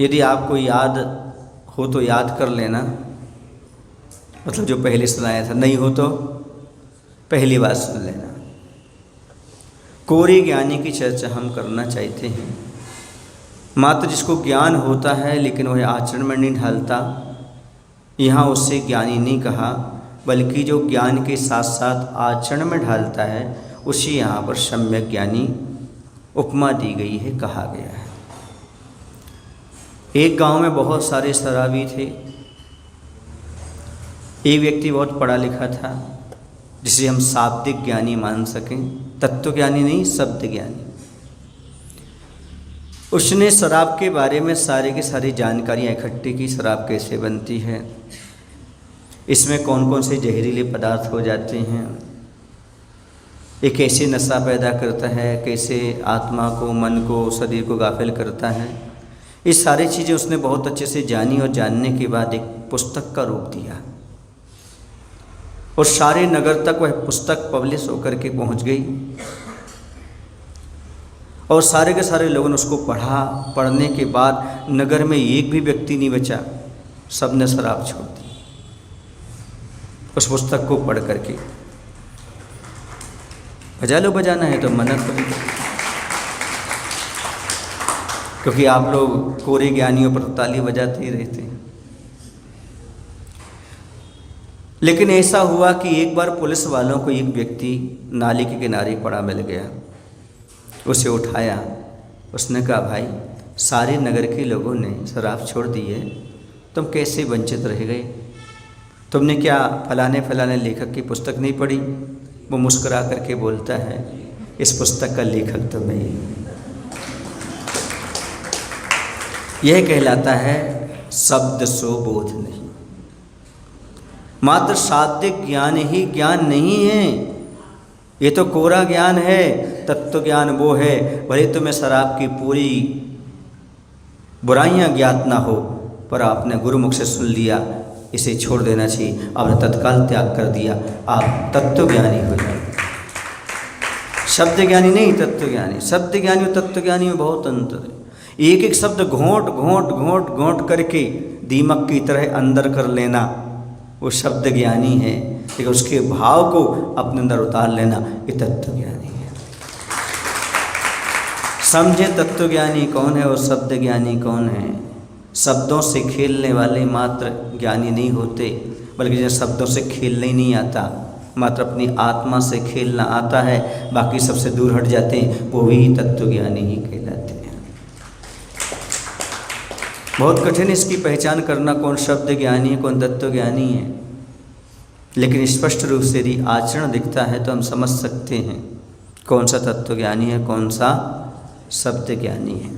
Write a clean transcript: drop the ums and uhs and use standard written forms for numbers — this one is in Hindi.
यदि आपको याद हो तो याद कर लेना, मतलब जो पहले सुनाया था, नहीं हो तो पहली बार सुन लेना। कोरे ज्ञानी की चर्चा हम करना चाहते हैं। मात्र जिसको ज्ञान होता है लेकिन वह आचरण में नहीं ढालता, यहाँ उससे ज्ञानी नहीं कहा, बल्कि जो ज्ञान के साथ साथ आचरण में ढालता है उसी यहाँ पर सम्यक ज्ञानी उपमा दी गई है, कहा गया है। एक गांव में बहुत सारे शराबी थे। एक व्यक्ति बहुत पढ़ा लिखा था, जिसे हम शाब्दिक ज्ञानी मान सकें, तत्व ज्ञानी नहीं, शब्द ज्ञानी। उसने शराब के बारे में सारी की सारी जानकारियाँ इकट्ठी की। शराब कैसे बनती है, इसमें कौन कौन से जहरीले पदार्थ हो जाते हैं, ये कैसे नशा पैदा करता है, कैसे आत्मा को, मन को, शरीर को गाफिल करता है, ये सारी चीज़ें उसने बहुत अच्छे से जानी। और जानने के बाद एक पुस्तक का रूप दिया और सारे नगर तक वह पुस्तक पब्लिश होकर के पहुंच गई और सारे के सारे लोगों ने उसको पढ़ा। पढ़ने के बाद नगर में एक भी व्यक्ति नहीं बचा, सब ने शराब छोड़ दी उस पुस्तक को पढ़ करके। बजा लो, बजाना है तो मन्नत करो, क्योंकि आप लोग कोरे ज्ञानियों पर ताली बजाते ही रहते हैं। लेकिन ऐसा हुआ कि एक बार पुलिस वालों को एक व्यक्ति नाले के किनारे पड़ा मिल गया। उसे उठाया, उसने कहा, भाई सारे नगर के लोगों ने शराब छोड़ दी है, तुम कैसे वंचित रह गए? तुमने क्या फलाने फलाने लेखक की पुस्तक नहीं पढ़ी? वो मुस्कुरा करके बोलता है, इस पुस्तक का लेखक तो मैं ही। यह कहलाता है शब्द सो बोध नहीं। मात्र शाब्दिक ज्ञान ही ज्ञान नहीं है, ये तो कोरा ज्ञान है। तत्व ज्ञान वो है, भले तुम्हें शराब की पूरी बुराइयां ज्ञात ना हो, पर आपने गुरुमुख से सुन लिया, इसे छोड़ देना चाहिए, आपने तत्काल त्याग कर दिया, आप तत्व ज्ञानी हो जाए। शब्द ज्ञानी नहीं, तत्व ज्ञानी। शब्द ज्ञानी और तत्व ज्ञानी में बहुत अंतर है। एक एक शब्द घोंट घोंट घोंट घोंट करके दीमक की तरह अंदर कर लेना, वो शब्द ज्ञानी है। लेकिन उसके भाव को अपने अंदर उतार लेना, ये तत्व ज्ञानी है। समझे तत्व ज्ञानी कौन है और शब्द ज्ञानी कौन है। शब्दों से खेलने वाले मात्र ज्ञानी नहीं होते, बल्कि जिन्हें शब्दों से खेलने ही नहीं आता, मात्र अपनी आत्मा से खेलना आता है, बाकी सबसे दूर हट जाते हैं, वो भी तत्व ज्ञानी ही कहलाते हैं। बहुत कठिन इसकी पहचान करना, कौन शब्द ज्ञानी है, कौन तत्व ज्ञानी है। लेकिन स्पष्ट रूप से यदि आचरण दिखता है तो हम समझ सकते हैं कौन सा तत्व ज्ञानी है, कौन सा शब्द ज्ञानी है।